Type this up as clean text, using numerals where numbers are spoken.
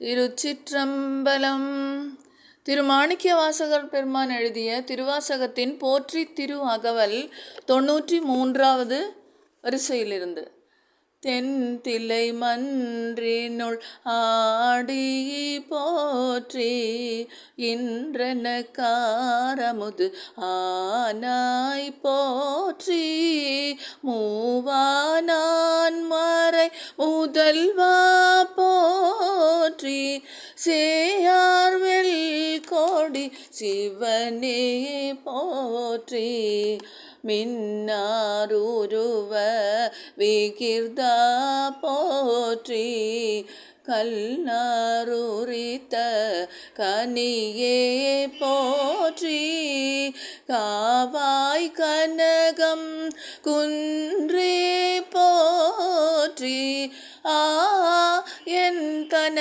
திருச்சிற்றம்பலம். திருமாணிக்க வாசகர் பெருமான் எழுதிய திருவாசகத்தின் போற்றி திரு அகவல் 93வது வரிசையிலிருந்து. தென்திலை மன்றினுள் ஆடி போற்றி இன்றன காரமுது ஆனாய் போற்றி மூவானான் மறை முதல்வா போற்றி சேயார்வெல் கோடி சிவனே போற்றி மின்னாருருவ விகிர்தா போற்றி கல்லாருரித்த கனியே போற்றி காவாய் கனகம் குன்றே போற்றி என் கன